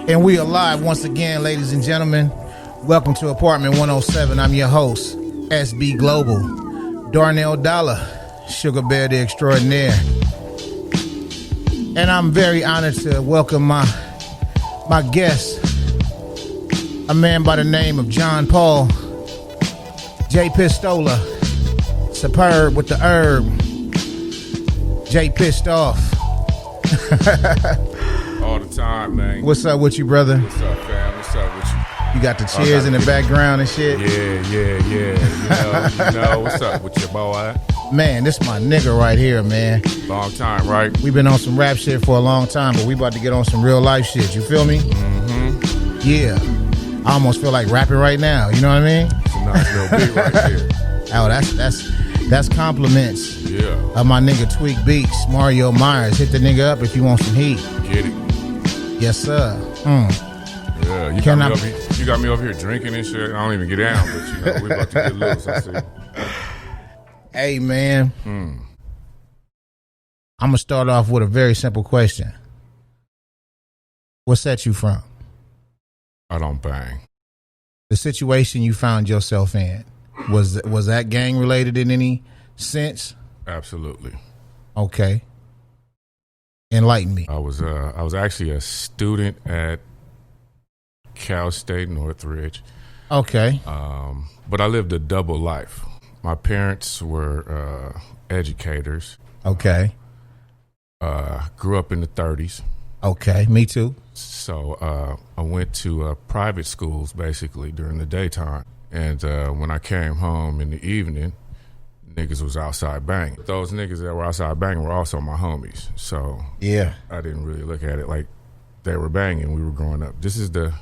And we are live once again, ladies and gentlemen. Welcome to Apartment 107. I'm your host, SB Global, Darnell Dollar, Sugar Bear the Extraordinaire. And I'm very honored to welcome my guest, a man by the name of Jon-Paul, J Pistola, SupHerb with the herb, J Pissed Off. All the time, man. What's up with you, brother? What's up, fam? What's up with you? You got the cheers in the background and shit? Yeah. You know, what's up with your boy? Man, this my nigga right here, man. Long time, right? We've been on some rap shit for a long time, but we about to get on some real life shit. You feel me? Mm-hmm. Yeah. I almost feel like rapping right now. You know what I mean? It's a nice little beat right there. Oh, that's compliments. Yeah. Of my nigga Tweak Beats, Mario Myers. Hit the nigga up if you want some heat. Get it. Yes, sir. Yeah, you got me over here drinking and shit. I don't even get down, but you know, we about to get loose, I see. Hey, man. I'm going to start off with a very simple question. What set you from? I don't bang. The situation you found yourself in, was that gang related in any sense? Absolutely. Okay. Enlighten me. I was actually a student at Cal State Northridge. Okay. But I lived a double life. My parents were educators. Okay. Grew up in the 30s. Okay, me too. So I went to private schools basically during the daytime. And when I came home in the evening, niggas was outside banging. Those niggas that were outside banging were also my homies. So yeah, I didn't really look at it like they were banging. We were growing up. This is the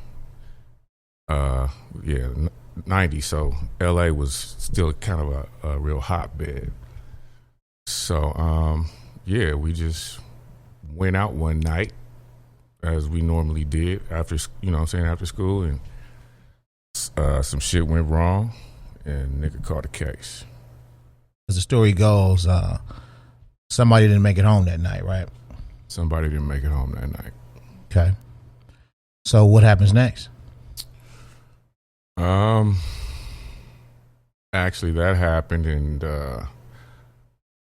90s, so LA was still kind of a real hotbed. So we just went out one night as we normally did after school, and some shit went wrong and nigga caught a case. As the story goes, somebody didn't make it home that night, right? Somebody didn't make it home that night. Okay. So what happens next? Actually that happened, and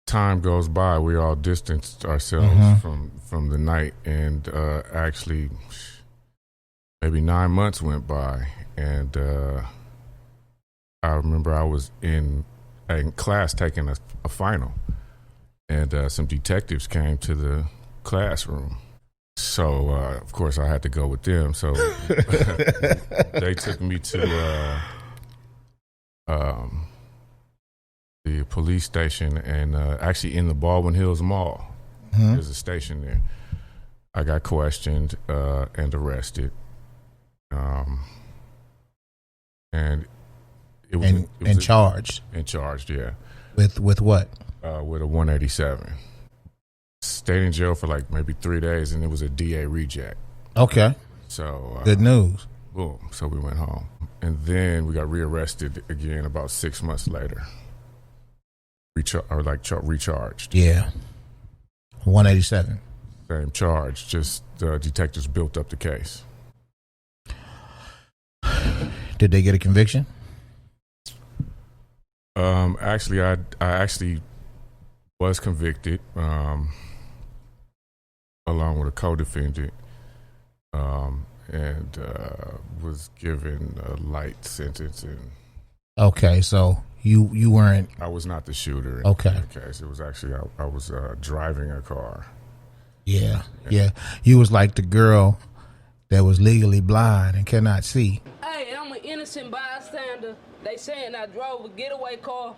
time goes by. We all distanced ourselves from the night, and actually maybe 9 months went by, and I remember I was in class taking a final, and some detectives came to the classroom. So of course I had to go with them. So they took me to the police station, and actually in the Baldwin Hills Mall, there's a station there. I got questioned and arrested, and it was charged. And charged, yeah. With what? With a 187. Stayed in jail for like maybe 3 days, and it was a DA reject. Okay. So good news. Boom. So we went home, and then we got rearrested again about 6 months later. Recharged. Yeah. 187. Same charge. Just the detectives built up the case. Did they get a conviction? Actually, I actually was convicted, along with a co-defendant, and was given a light sentence. And okay, so you weren't. I was not the shooter. Okay. In the case, it was actually I was driving a car. Yeah. You was like the girl that was legally blind and cannot see. Hey, I'm an innocent bystander. They saying I drove a getaway car,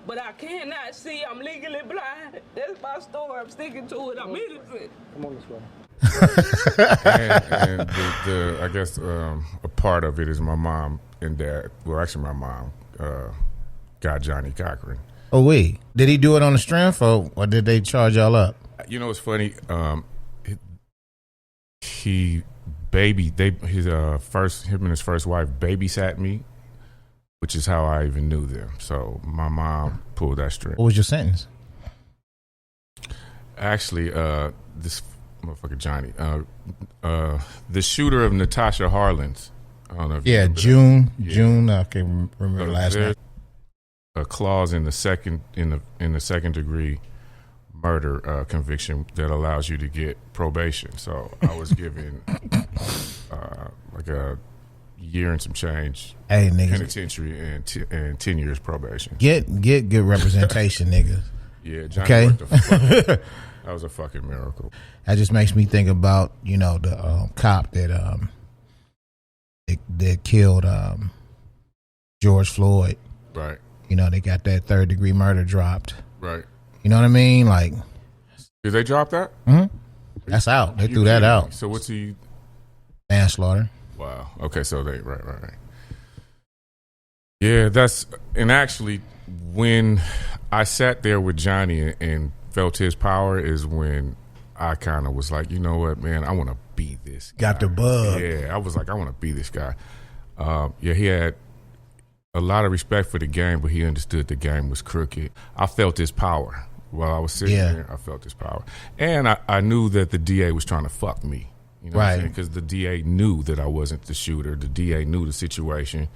but I cannot see. I'm legally blind. That's my story. I'm sticking to it. I'm innocent. Come on this way. And I guess a part of it is my mom and dad. Well, actually, my mom got Johnny Cochran. Oh, wait. Did he do it on the strength, or did they charge y'all up? You know, it's funny. Him and his first wife babysat me, which is how I even knew them. So my mom pulled that string. What was your sentence? Actually, this motherfucker Johnny. The shooter of Natasha Harlan's. I don't know if Yeah, June. Yeah. June. I can't remember the last name. A clause in the second degree murder conviction that allows you to get probation. So I was given like a year and some change. Hey, niggas. Penitentiary and 10 years probation. Get good representation, niggas. Yeah, Johnny okay. That was a fucking miracle. That just makes me think about the cop that killed George Floyd. Right. They got that 3rd degree murder dropped. Right. You know what I mean? Like, did they drop that? Mm-hmm. That's out. They threw that out. So what's he? Manslaughter. Wow. Okay. So they right. Yeah, and actually when I sat there with Johnny and felt his power is when I kind of was like, you know what, man, I want to be this guy. Got the bug. Yeah, I was like, I want to be this guy. Yeah, he had a lot of respect for the game, but he understood the game was crooked. I felt his power while I was sitting there. I felt his power, and I knew that the DA was trying to fuck me. You know right? Because the DA knew that I wasn't the shooter. The DA knew the situation.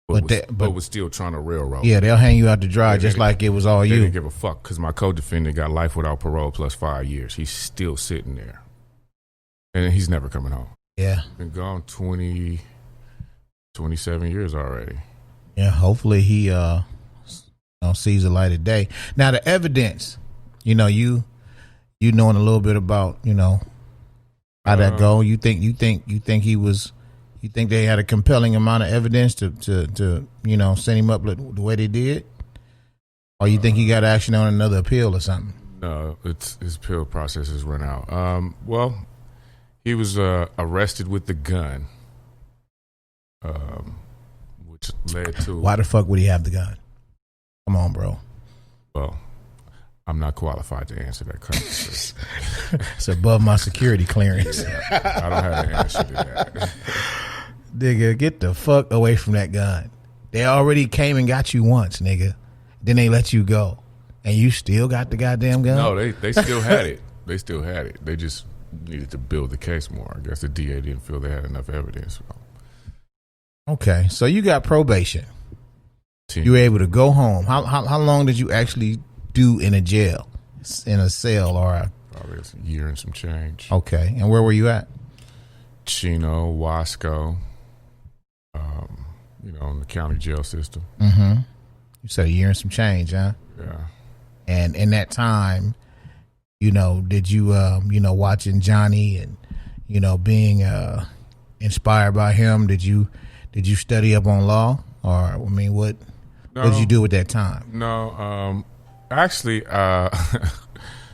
But was still trying to railroad. Yeah, they'll hang you out to dry just like it was all they you. They didn't give a fuck because my co-defendant got life without parole plus 5 years. He's still sitting there. And he's never coming home. Yeah. Been gone 27 years already. Yeah, hopefully he sees the light of day. Now the evidence, you knowing a little bit about, how that go. You think he was. You think they had a compelling amount of evidence to send him up the way they did? Or you think he got action on another appeal or something? No, his appeal process has run out. Well, he was arrested with the gun, which led to... Why the fuck would he have the gun? Come on, bro. Well, I'm not qualified to answer that question. It's above my security clearance. Yeah, I don't have an answer to that. Nigga, get the fuck away from that gun. They already came and got you once, nigga. Then they let you go. And you still got the goddamn gun? No, they still had it. They still had it. They just needed to build the case more. I guess the DA didn't feel they had enough evidence. Okay, so you got probation. You were able to go home. How long did you actually do in a jail? In a cell or probably a year and some change. Okay, and where were you at? Chino, Wasco. In the county jail system. Mm-hmm. You said a year and some change, huh? Yeah. And in that time, did you, watching Johnny and, being inspired by him, did you study up on law? Or, what did you do at that time? No, actually,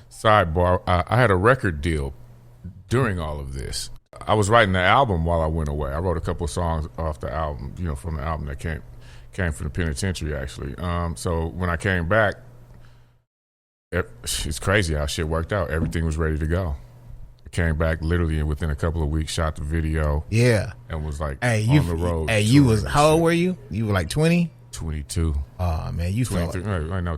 sidebar, I had a record deal during all of this. I was writing the album while I went away. I wrote a couple of songs off the album, from the album that came from the penitentiary, actually. So when I came back, it's crazy how shit worked out. Everything was ready to go. I came back literally and within a couple of weeks, shot the video. Yeah. And was like on the road. Hey, how old were you? You were like 20? 22. Oh, man, you 23. Right now,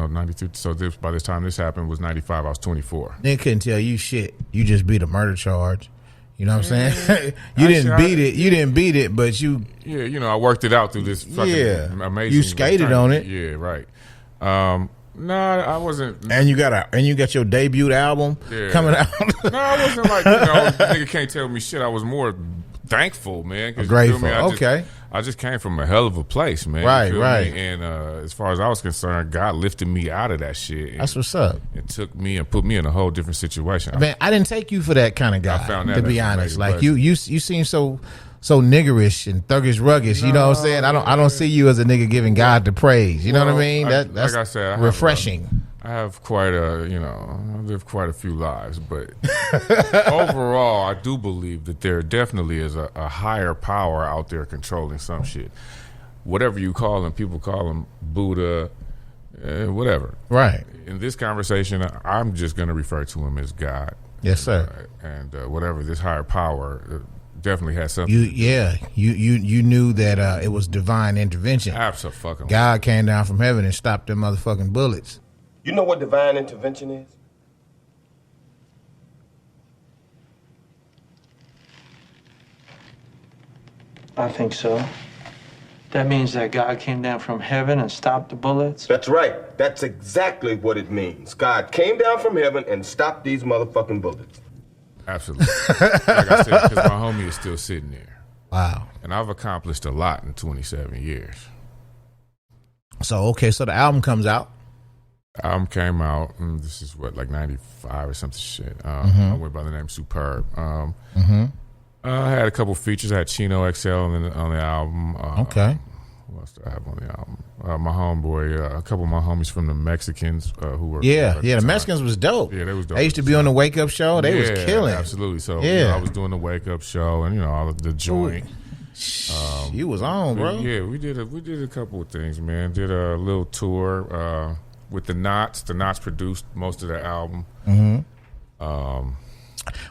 93. So by this time this happened was 95. I was 24. They couldn't tell you shit. You just beat a murder charge. You know what I'm saying? You didn't beat it, but you... Yeah, I worked it out through this fucking amazing... You skated on it. Yeah, right. No, I wasn't... And you got your debut album coming out. No, I wasn't like, nigga can't tell me shit. I was more thankful, man. Grateful, okay. I just came from a hell of a place, man. Right. And as far as I was concerned, God lifted me out of that shit. That's what's up. It took me and put me in a whole different situation. Man, I didn't take you for that kind of guy, I found that to be honest. Like, you seem so niggerish and thuggish ruggish. You know what I'm saying? I don't see you as a nigga giving God the praise. You know what I mean? That's like I said, refreshing. I have quite I lived quite a few lives, but overall, I do believe that there definitely is a higher power out there controlling some shit. Whatever you call him, people call him Buddha, whatever. Right. In this conversation, I'm just going to refer to him as God. Yes, sir. And whatever this higher power definitely has something. You knew that it was divine intervention. Absolutely. God came down from heaven and stopped them motherfucking bullets. You know what divine intervention is? I think so. That means that God came down from heaven and stopped the bullets? That's right. That's exactly what it means. God came down from heaven and stopped these motherfucking bullets. Absolutely. Like I said, because my homie is still sitting there. Wow. And I've accomplished a lot in 27 years. So, okay, so the album comes out. The album came out, and this is what, like 95 or something shit. I went by the name SupHerb. I had a couple features. I had Chino XL on the album. Okay. Who else did I have on the album? My homeboy, a couple of my homies from the Mexicans who were the Mexicans was dope. Yeah, they was dope. They used to be on the Wake Up Show. They was killing. Absolutely. So I was doing the Wake Up Show and all of the joint. You was on, bro. Yeah, we did a couple of things, man. Did a little tour with the Knots. The Knots produced most of the album.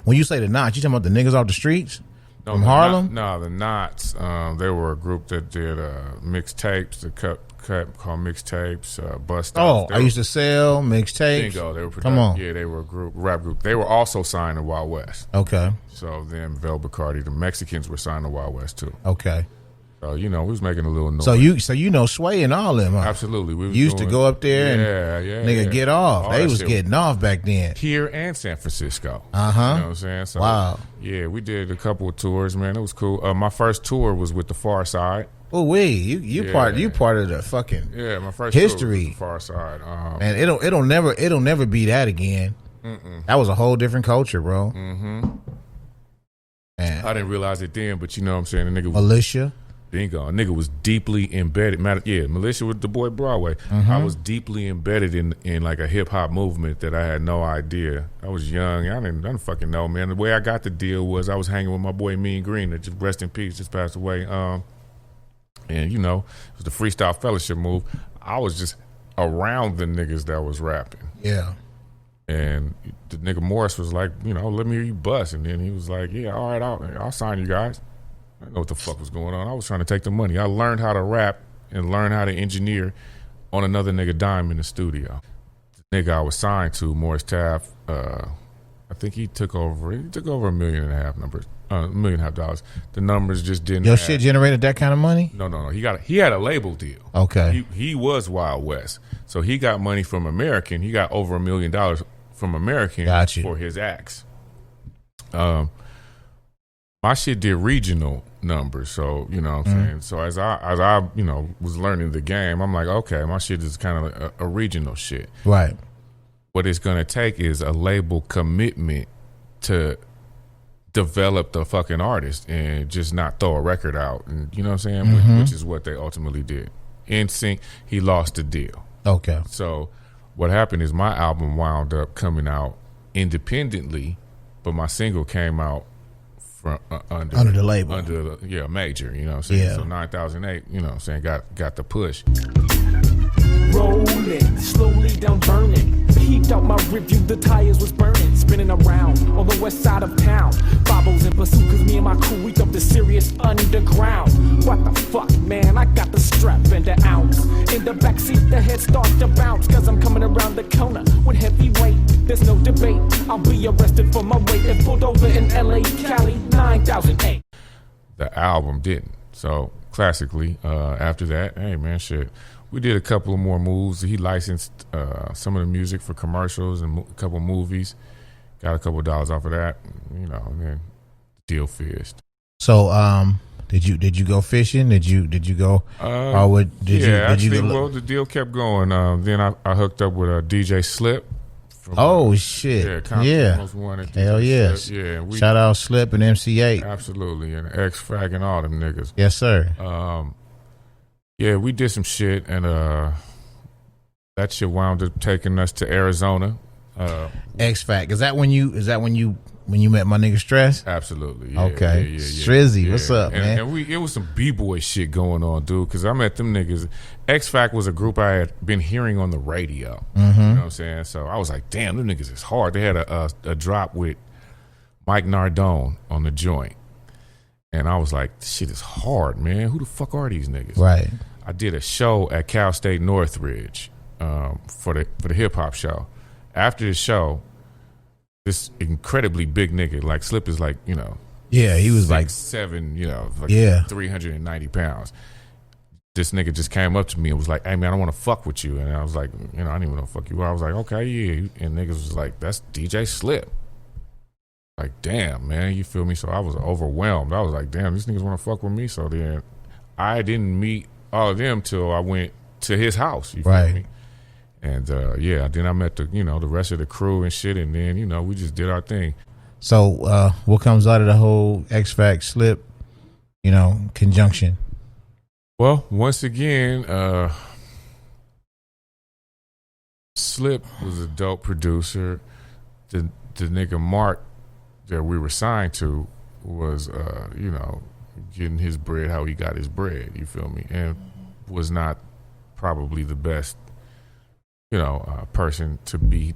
When you say the Knots, you talking about the niggas off the streets from Harlem? No, the Knots. They were a group that did mixtapes. The cut called mixtapes. Bus stops. I used to sell mixtapes. Bingo. They were Come on. Yeah, they were a rap group. They were also signed to Wild West. Okay. So then Vel Bacardi, the Mexicans were signed to Wild West too. Okay. So we was making a little noise. So you know Sway and all them. Huh? Absolutely. We used to go up there and nigga get off. They was getting off back then. Here and San Francisco. Uh huh. You know what I'm saying? So, wow. Yeah, we did a couple of tours, man. It was cool. My first tour was with the Far Side. Oh you part of the fucking my first history. Tour was the Far Side. And it'll never be that again. That was a whole different culture, bro. Man. Man. I didn't realize it then, but you know what I'm saying? The nigga was Militia. Bingo. A nigga was deeply embedded. Militia with the boy Broadway. I was deeply embedded in like a hip hop movement that I had no idea. I was young. I didn't fucking know, man. The way I got the deal was I was hanging with my boy Mean Green that just rest in peace, just passed away. And it was the Freestyle Fellowship move. I was just around the niggas that was rapping. Yeah. And the nigga Morris was like, let me hear you bust. And then he was like, yeah, all right, I'll sign you guys. I didn't know what the fuck was going on. I was trying to take the money. I learned how to rap and learn how to engineer on another nigga dime in the studio. The nigga I was signed to, Morris Taft, I think he took over $1.5 million $1.5 million. The numbers just didn't Your add. shit generated that kind of money? No. He had a label deal. Okay. He was Wild West. So he got money from American. He got over $1 million from American for his acts. My shit did regional numbers, so you know what I'm saying. So as I was learning the game, I'm like, okay, my shit is kind of a regional shit. Right. What it's gonna take is a label commitment to develop the fucking artist and just not throw a record out, and you know what I'm saying, which is what they ultimately did. NSYNC, he lost the deal. Okay. So what happened is my album wound up coming out independently, but my single came out from under the label, major, you know what I'm saying. Yeah. So 9008, you know what I'm saying, got the push. Rolling, slowly down burning. Peeped out my review, the tires was burning. Spinning around on the west side of town. Bobos in pursuit, cause me and my crew, we thought the serious underground. What the fuck, man, I got the strap and the ounce. In the backseat, the head starts to bounce. Cause I'm coming around the corner with heavy weight. There's no debate, I'll be arrested for my weight. And pulled over in LA, Cali, 9008. The album didn't. So classically, after that, hey man, shit. We did a couple of more moves. He licensed some of the music for commercials and a couple of movies. Got a couple of dollars off of that, and then the deal fished. So, did you go fishing? Did you go? Well, the deal kept going. Then I hooked up with a DJ Slip. Shit! Yeah, most wanted hell yes! Yeah, shout out Slip and MC8. Absolutely, and X-Fac and all them niggas. Yes, sir. Yeah, we did some shit, and that shit wound up taking us to Arizona. X-Fac, is that when you met my nigga Stress? Absolutely. Yeah, okay. Yeah. Strizzy, what's up, man? And it was some b-boy shit going on, dude, because I met them niggas. X-Fac was a group I had been hearing on the radio. You know what I'm saying? So I was like, damn, them niggas is hard. They had a drop with Mike Nardone on the joint. And I was like, this shit is hard, man. Who the fuck are these niggas? Right. I did a show at Cal State Northridge for the hip hop show. After the show, this incredibly big nigga, like Slip is like, Yeah, he was like 7, like Yeah. 390 pounds. This nigga just came up to me and was like, "Hey man, I want to fuck with you." And I was like, I didn't even know fuck you. I was like, "Okay, yeah." And niggas was like, "That's DJ Slip." Like, damn, man, you feel me? So I was overwhelmed. I was like, damn, these niggas want to fuck with me. So then I didn't meet all of them till I went to his house. You feel me? And then I met the the rest of the crew and shit. And then we just did our thing. So what comes out of the whole X-Fact Slip, conjunction? Well, once again, Slip was a dope producer. The nigga Mark that we were signed to was, getting his bread how he got his bread. You feel me? And was not probably the best, person to be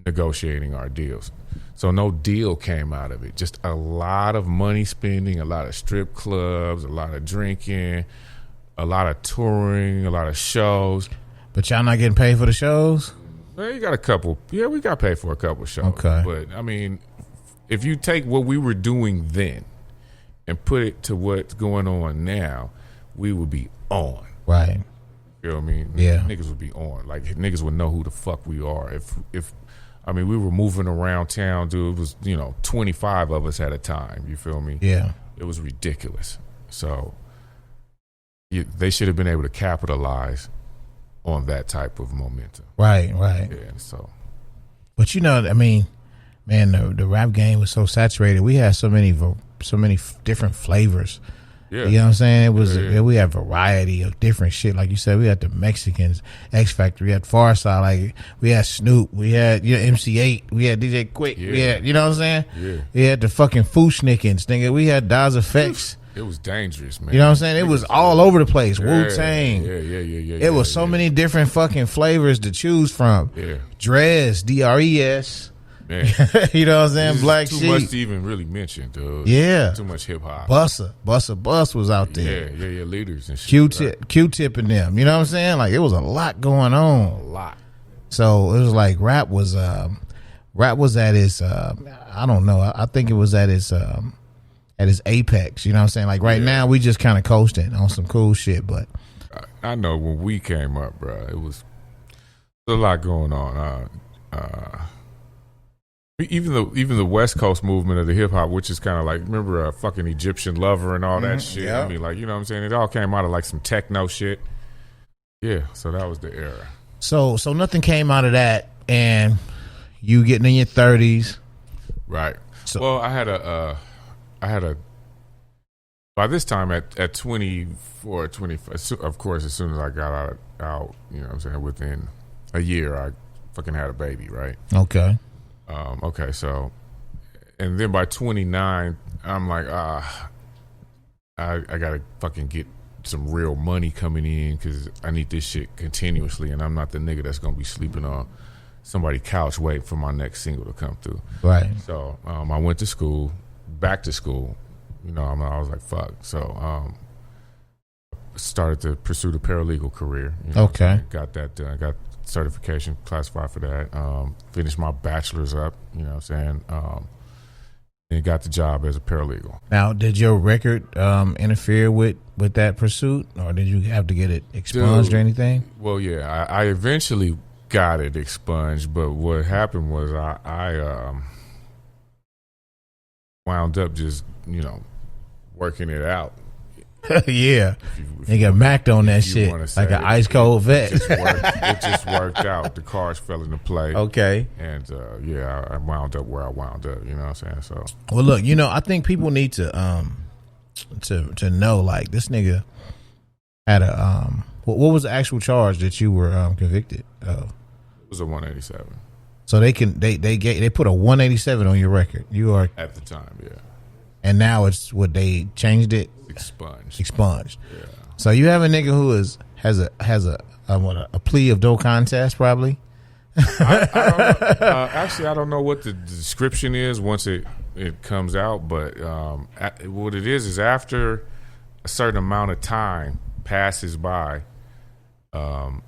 negotiating our deals. So no deal came out of it. Just a lot of money spending, a lot of strip clubs, a lot of drinking, a lot of touring, a lot of shows. But y'all not getting paid for the shows? Well, you got a couple. Yeah, we got paid for a couple shows. Okay. But, I mean, if you take what we were doing then and put it to what's going on now, we would be on. Right. You know what I mean? Yeah. Niggas would be on. Like, niggas would know who the fuck we are. We were moving around town, dude. It was, 25 of us at a time. You feel me? Yeah. It was ridiculous. So they should have been able to capitalize on that type of momentum. Right. Yeah, so. But man, the rap game was so saturated. We had so many different flavors. Yeah. You know what I'm saying? It was we had variety of different shit. Like you said, we had the Mexicans, X Factor, we had Farside, like we had Snoop, we had MC8, we had DJ Quick, we had, you know what I'm saying? Yeah. We had the fucking Fooshnickens, nigga. We had Daz Effects. It was dangerous, man. You know what I'm saying? It was all over the place. Wu-Tang. Yeah. It was so many different fucking flavors to choose from. Yeah. Dres, DRES. Man. You know what I'm saying? Black Too Sheep. much to even really mention, dude. Yeah. Too much hip hop. Busta Bus was out there. Yeah, leaders and shit. Q-Tip and them. You know what I'm saying? Like, it was a lot going on. A lot. So it was like rap was at its I don't know. I think it was at its apex. You know what I'm saying? Like right now we just kind of coasting on some cool shit, but I know when we came up, bro, it was a lot going on. Even the West Coast movement of the hip hop, which is kind of like, remember fucking Egyptian Lover and all that shit. Yeah. I mean, like, you know what I'm saying? It all came out of like some techno shit. Yeah, so that was the era. So nothing came out of that, and you getting in your 30s, right? So, well, I had a. By this time at 24, 25, of course, as soon as I got out, you know what I'm saying, within a year, I fucking had a baby, right? Okay. Okay, so, and then by 29, I'm like, I gotta fucking get some real money coming in because I need this shit continuously, and I'm not the nigga that's gonna be sleeping on somebody's couch waiting for my next single to come through. Right. So I went to school, back to school. You know, I was like, fuck. So started to pursue the paralegal career. You know, okay. Got that done. Got certification, classified for that. Finished my bachelor's up, you know what I'm saying? And got the job as a paralegal. Now, did your record interfere with that pursuit, or did you have to get it expunged or anything? Well, yeah, I eventually got it expunged, but what happened was I wound up just, you know, working it out. Yeah. They got macked on that shit like an ice cold vet. It just worked out. The cards fell into play. Okay. And I wound up where I wound up, you know what I'm saying? So, well, look, you know, I think people need to know, like, this nigga had a what was the actual charge that you were convicted of? It was a 187. So they put a 187 on your record. You are at the time, yeah. And now it's what they changed it. Expunged. Yeah. So you have a nigga who has a plea of no contest, probably. I don't know. Actually, I don't know what the description is once it comes out, but what it is after a certain amount of time passes by, and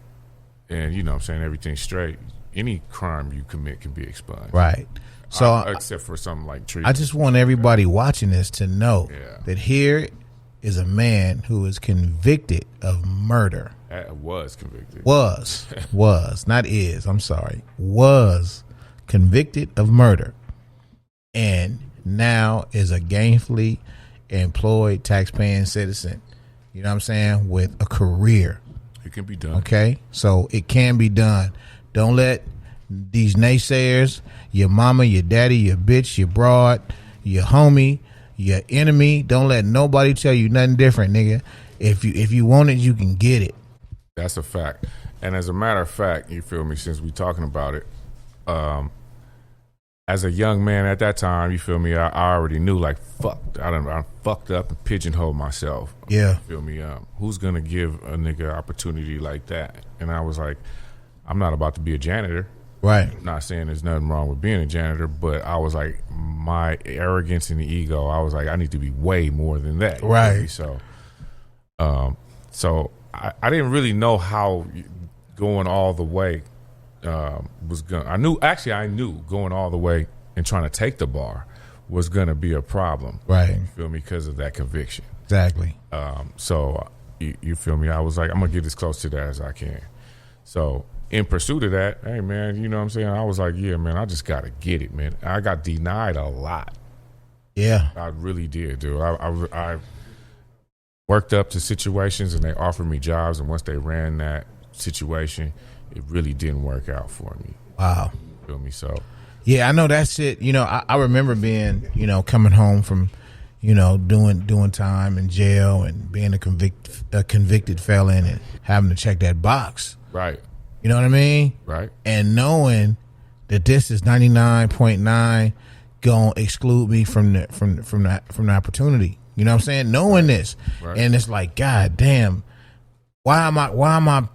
you know what I'm saying, everything's straight. Any crime you commit can be expunged. Right. So except for something like trees. I just want everybody watching this to know Yeah. that here is a man who is convicted of murder. Was convicted. Was not is. I'm sorry. Was convicted of murder, and now is a gainfully employed, tax-paying citizen. You know what I'm saying? With a career. It can be done. Okay, so it can be done. Don't let these naysayers, your mama, your daddy, your bitch, your broad, your homie, your enemy. Don't let nobody tell you nothing different, nigga. If you want it, you can get it. That's a fact. And as a matter of fact, you feel me, since we talking about it, as a young man at that time, you feel me, I already knew, like, fuck, I fucked up and pigeonholed myself. Yeah. You feel me? Who's going to give a nigga opportunity like that? And I was like, I'm not about to be a janitor. Right. I'm not saying there's nothing wrong with being a janitor, but I was like, my arrogance and the ego, I was like, I need to be way more than that. Right. So I didn't really know how going all the way was going. I knew going all the way and trying to take the bar was going to be a problem. Right. You feel me? Because of that conviction. Exactly. So you feel me? I was like, I'm going to get as close to that as I can. So in pursuit of that, hey, man, you know what I'm saying? I was like, yeah, man, I just got to get it, man. I got denied a lot. Yeah. I really did, dude. I worked up to situations and they offered me jobs, and once they ran that situation, it really didn't work out for me. Wow. You feel me? So yeah, I know that shit. You know, I remember being, you know, coming home from, you know, doing time in jail and being a convicted felon and having to check that box. right, You know what I mean? right, And knowing that this is 99.9 gonna exclude me from the opportunity. You know what I'm saying? Knowing this, right. and it's like, God damn, why am I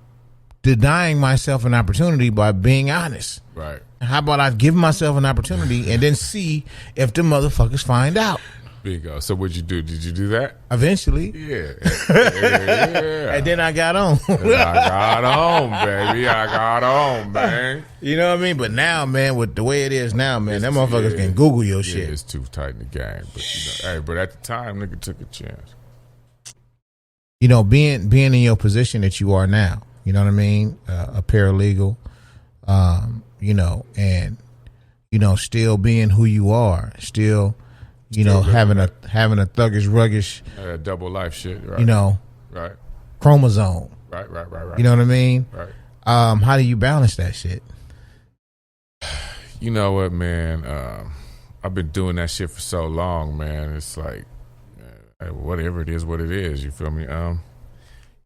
denying myself an opportunity by being honest? right. How about I give myself an opportunity and then see if the motherfuckers find out? Bingo. So what'd you do? Did you do that? Eventually. Yeah. Yeah. And then I got on. I got on, baby. I got on, man. You know what I mean? But now, man, with the way it is now, man, them Yeah. motherfuckers can Google your Yeah, shit. it's too tight in the game. But you know, hey, but at the time, nigga took a chance. You know, being in your position that you are now, you know what I mean? A paralegal, you know, and, you know, still being who you are, still, you know, having a thuggish, ruggish, Double life shit, right? you know, Right. chromosome. Right. You know what I mean? Right. How do you balance that shit? You know what, man? I've been doing that shit for so long, man. It's like, whatever it is, what it is. You feel me?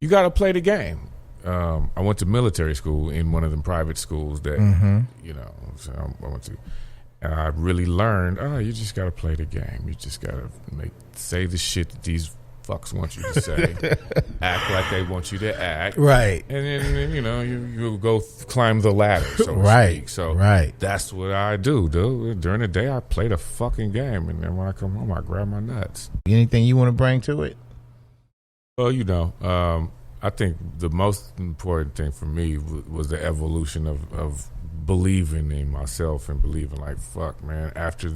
You got to play the game. I went to military school in one of them private schools that, you know, so I went to. And I really learned, you just got to play the game. You just got to say the shit that these fucks want you to say. Act like they want you to act. Right. And then, you know, you go climb the ladder, so to Right. speak. So Right. that's what I do, dude. During the day, I play the fucking game. And then when I come home, I grab my nuts. Anything you want to bring to it? Well, you know, I think the most important thing for me was the evolution of believing in myself and believing, like, fuck, man, after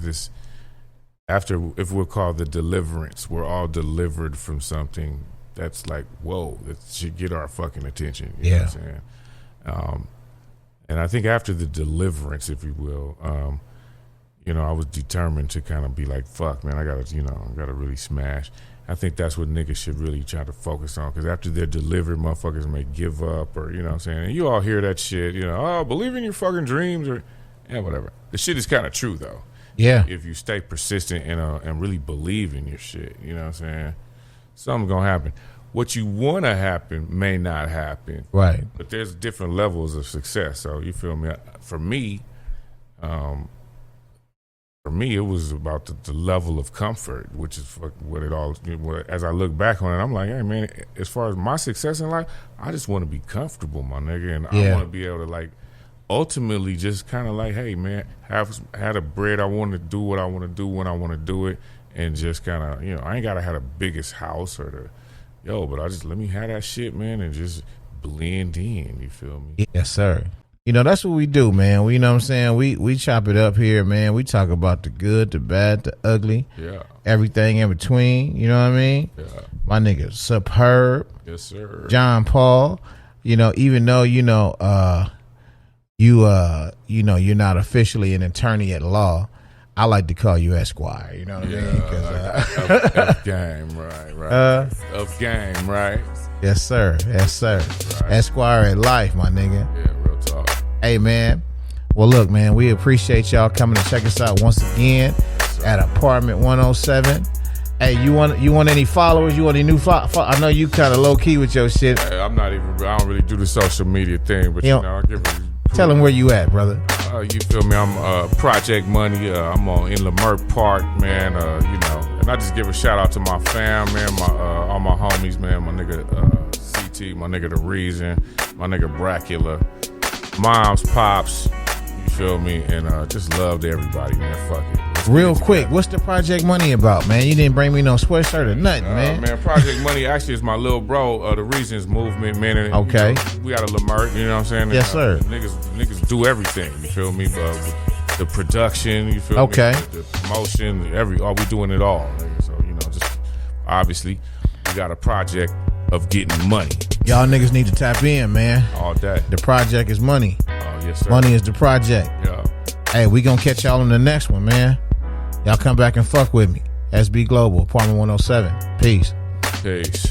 if we're called the deliverance, we're all delivered from something that's like, whoa, that should get our fucking attention. You know what I'm saying? And I think after the deliverance, if you will, you know, I was determined to kind of be like, fuck, man, I gotta really smash. I think that's what niggas should really try to focus on, because after they're delivered, motherfuckers may give up, or, you know what I'm saying? And you all hear that shit, you know, oh, believe in your fucking dreams, or whatever. The shit is kind of true, though. Yeah. If you stay persistent and really believe in your shit, you know what I'm saying? Something's gonna happen. What you want to happen may not happen. Right. But there's different levels of success. So you feel me? For me, it was about the level of comfort, which is what it all. As I look back on it, I'm like, hey, man, as far as my success in life, I just want to be comfortable, my nigga, and I want to be able to, like, ultimately just kind of like, hey, man, have a bread. I want to do what I want to do when I want to do it, and just kind of, you know, I ain't gotta have the biggest house or but I just let me have that shit, man, and just blend in. You feel me? Yes, sir. You know, that's what we do, man. We, you know what I'm saying? We chop it up here, man. We talk about the good, the bad, the ugly. Yeah. Everything in between. You know what I mean? Yeah. My nigga, SupHerb. Yes, sir. Jon-Paul. You know, even though, you know, you're not officially an attorney at law, I like to call you Esquire. You know what I mean? Of game, right. Of game, right. Yes, sir. Yes, sir. Right. Esquire at life, my nigga. Yeah, real talk. Hey, man. Well, look, man, we appreciate y'all coming to check us out once again at Apartment 107. Hey, you want any followers? You want any new I know you kind of low key with your shit. Hey, I don't really do the social media thing, but I give it. Tell them where you at, brother. You feel me? I'm Project Money. I'm in Lamert Park, man. You know, and I just give a shout out to my fam, man. All my homies, man. My nigga CT, my nigga The Reason, my nigga Bracula, moms, pops. You feel me? And just love to everybody, man. Fuck it. Real quick, what's the Project Money about, man? You didn't bring me no sweatshirt or nothing, man. Project Money actually is my little bro. The Reasons movement, man. And, okay. You know, we got a Lamert, you know what I'm saying? Yes, sir. Niggas do everything. You feel me? The production, you feel me? Okay. The promotion, we doing it all. Nigga. So you know, just obviously, we got a project of getting money. Y'all niggas need to tap in, man. All day. The project is money. Oh yes, sir. Money is the project. Yeah. Hey, we gonna catch y'all on the next one, man. Y'all come back and fuck with me. SB Global, Apartment 107. Peace. Peace.